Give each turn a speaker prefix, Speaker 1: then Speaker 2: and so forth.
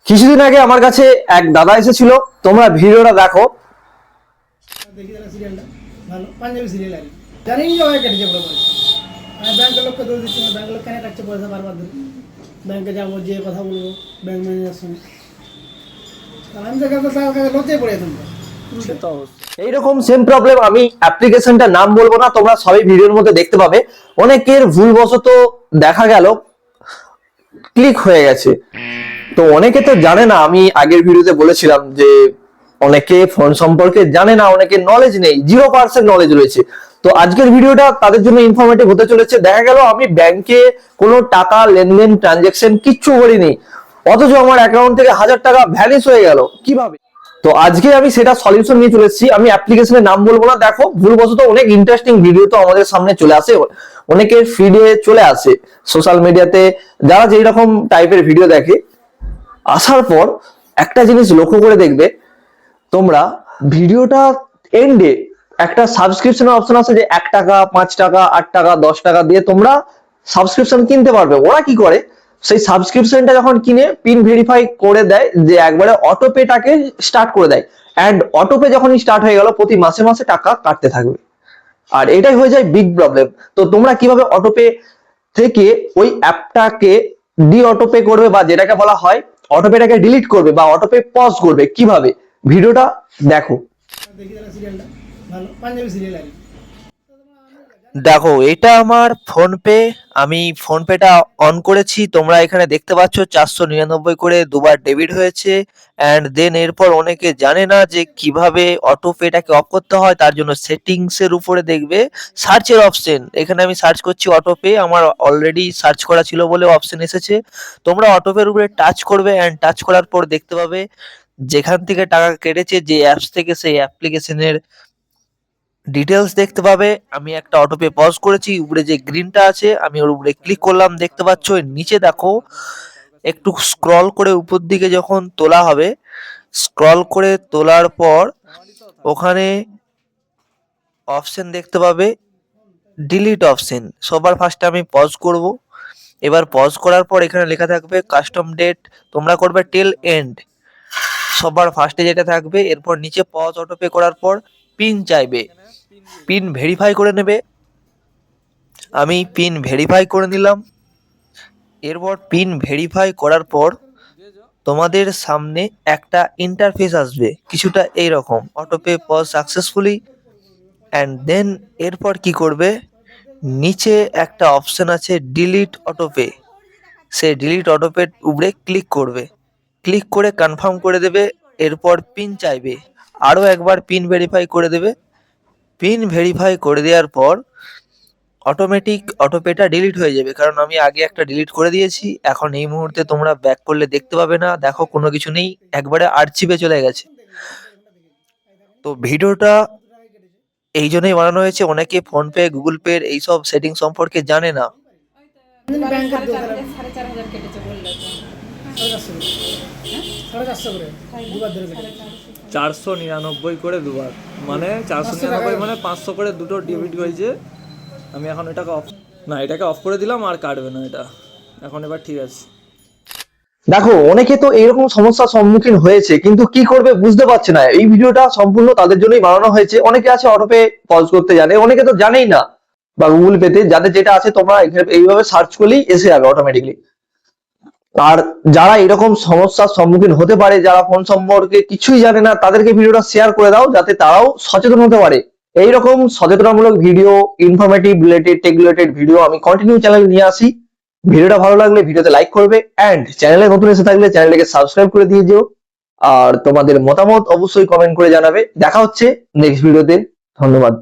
Speaker 1: কিছুদিন আগে আমার কাছে এক দাদা এসেছিল, তোমরা ভিডিওটা দেখো।
Speaker 2: দেখি তারা সিরিয়ালটা ভালো পাঞ্জাবি সিরিয়াল আর জানি যে ওই কেটেছে বলে বলে আমি ব্যাংকের লোককে দৌড় দিচ্ছি ব্যাংকের লোক কেন কাটছে পয়সা বারবার ধরে ব্যাংকে যাবো যে কথা বলবো ব্যাংক ম্যানেজার সঙ্গে আমি তো লজ্জায় পড়ে তোমরা
Speaker 1: এইরকম সেম প্রবলেম আমি অ্যাপ্লিকেশনটার নাম বলবো না, তোমরা সবাই ভিডিওর মধ্যে দেখতে পাবে। অনেকের ভুলবশত দেখা গেল ক্লিক হয়ে গেছে। তো অনেকে তো জানে না, আমি আগের ভিডিওতে বলেছিলাম যে অনেকে ফোন সম্পর্কে জানে না, অনেকে নলেজ নেই, 0% নলেজ রয়েছে। তো আজকের ভিডিওটা তাদের জন্য ইনফরমেটিভ হতে চলেছে। দেখা গেল আমি ব্যাংকে কোনো টাকা লেনদেন ট্রানজেকশন কিচ্ছু করিনি, অথচ আমার অ্যাকাউন্ট থেকে 1000 টাকা ভ্যানিশ হয়ে গেল কিভাবে। তো আজকে আমি সেটা সলিউশন নিয়ে চলে এসেছি। আমি অ্যাপ্লিকেশনের নাম বলবো না, দেখো ভুলবশত অনেক ইন্টারেস্টিং ভিডিও তো আমাদের সামনে চলে আসে, অনেকের ফিডে চলে আসে সোশ্যাল মিডিয়াতে, যারা যেই রকম টাইপের ভিডিও দেখে। আসার পর একটা জিনিস লক্ষ্য করে দেখবে তোমরা, ভিডিওটা এন্ডে একটা সাবস্ক্রিপশনের অপশন আছে, যে 1 টাকা 5 টাকা 8 টাকা 10 টাকা দিয়ে তোমরা সাবস্ক্রিপশন কিনতে পারবে। ওরা কি করে, সেই সাবস্ক্রিপশনটা যখন কিনে পিন ভেরিফাই করে দেয়, যে একবারে অটোপেটাকে স্টার্ট করে দেয়। অ্যান্ড অটোপে যখন স্টার্ট হয়ে গেল, প্রতি মাসে মাসে টাকা কাটতে থাকবে। আর এটাই হয়ে যায় বিগ প্রবলেম। তো তোমরা কিভাবে অটোপে থেকে ওই অ্যাপটাকে ডি অটোপে করবে, বা যেটাকে বলা হয় অটোপেটাকে ডিলিট করবে বা অটোপে পজ করবে, কিভাবে ভিডিওটা দেখো।
Speaker 2: দেখি তারা সিরিয়ালটা ভালো পাঞ্জাবি সিরিয়াল আর
Speaker 1: দেখো এটা আমার ফোন পে, আমি ফোন পেটা অন করেছি। তোমরা এখানে দেখতে পাচ্ছ 499 করে দুবার ডেবিট হয়েছে। অ্যান্ড দেন এরপর অনেকে জানে না যে কিভাবে অটো পেটাকে অফ করতে হয়। তার জন্য সেটিংস এর উপরে দেখবে সার্চের অপশন, এখানে আমি সার্চ করছি অটো পে, আমার অলরেডি সার্চ করা ছিল বলে অপশন এসেছে। তোমরা অটো পের উপরে টাচ করবে, অ্যান্ড টাচ করার পর দেখতে পাবে যেখান থেকে টাকা কেটেছে, যে অ্যাপস থেকে, সেই অ্যাপ্লিকেশনের ডিটেলস দেখতে পাবে। আমি একটা অটোপে পজ করেছি, উপরে যে গ্রিনটা আছে আমি ওর উপরে ক্লিক করলাম, দেখতে পাচ্ছ নিচে দেখো একটু স্ক্রল করে উপর দিকে যখন তোলা হবে, স্ক্রল করে তোলার পর ওখানে অপশন দেখতে পাবে ডিলিট অপশন। সবার ফার্স্টে আমি পজ করব। এবার পজ করার পর এখানে লেখা থাকবে কাস্টম ডেট, তোমরা করবে টিল এন্ড, সবার ফার্স্টে যেটা থাকবে। এরপর নিচে পজ অটোপে করার পর পিন চাইবে, পিন ভেরিফাই করে নেবে। আমি পিন ভেরিফাই করে নিলাম। এরপর পিন ভেরিফাই করার পর তোমাদের সামনে একটা ইন্টারফেস আসবে কিছুটা এইরকম, autopay pause successfully. And then এরপর কি করবে, নিচে একটা অপশন আছে ডিলিট অটোপে, সেই ডিলিট অটোপে উপরে ক্লিক করবে, ক্লিক করে কনফার্ম করে দেবে। এরপর পিন চাইবে, আরও একবার পিন ভেরিফাই করে দেবে। পিন ভেরিফাই করে দেওয়ার পর অটোমেটিক অটোপেটা ডিলিট হয়ে যাবে, কারণ আমি আগে একটা ডিলিট করে দিয়েছি। এখন এই মুহূর্তে তোমরা ব্যাক করলে দেখতে পাবে না, দেখো কোনো কিছু নেই, একবারে আর্চিভে চলে গেছে। তো ভিডিওটা এই জন্যই বানানো হয়েছে, অনেকে ফোন পে গুগল পে এইসব সেটিং সম্পর্কে জানে না।
Speaker 2: ব্যাংকের
Speaker 3: সাড়ে চার হাজার কেটেছে বললো তো।
Speaker 2: 450 করে দুবার ধরে কেটেছে
Speaker 4: 499 করে দুবার, মানে 499 মানে 500 করে দুটো ডেবিট হয়েছে। আমি এখন এটাকে অফ করে দিলাম, আর কাটবে না এটা এখন। এবার ঠিক আছে।
Speaker 1: দেখো অনেকে তো এরকম সমস্যার সম্মুখীন হয়েছে, কিন্তু কি করবে বুঝতে পারছে না। এই ভিডিওটা সম্পূর্ণ তাদের জন্যই বানানো হয়েছে। অনেকে আছে অটোপে পজ করতে জানে, অনেকে তো জানেই না, বা গুগল পেতে যাদের যেটা আছে তোমরা এইভাবে সার্চ করলেই এসে যাবে অটোমেটিকলি। আর যারা এরকম সমস্যার সম্মুখীন হতে পারে, যারা ফোন সম্পর্কে কিছুই জানে না, তাদেরকে ভিডিওটা শেয়ার করে দাও, যাতে তারাও সচেতন হতে পারে। এইরকম সচেতনমূলক video, informative related, tech related video আমি কন্টিনিউ চ্যানেলে নিয়ে আসি। ভিডিওটা ভালো লাগলে ভিডিওতে লাইক করবে, এন্ড চ্যানেলে নতুন এসে থাকলে চ্যানেলটাকে সাবস্ক্রাইব করে দিয়ে যেও। আর তোমাদের মতামত অবশ্যই কমেন্ট করে জানাবে। দেখা হচ্ছে নেক্সট ভিডিওতে। ধন্যবাদ।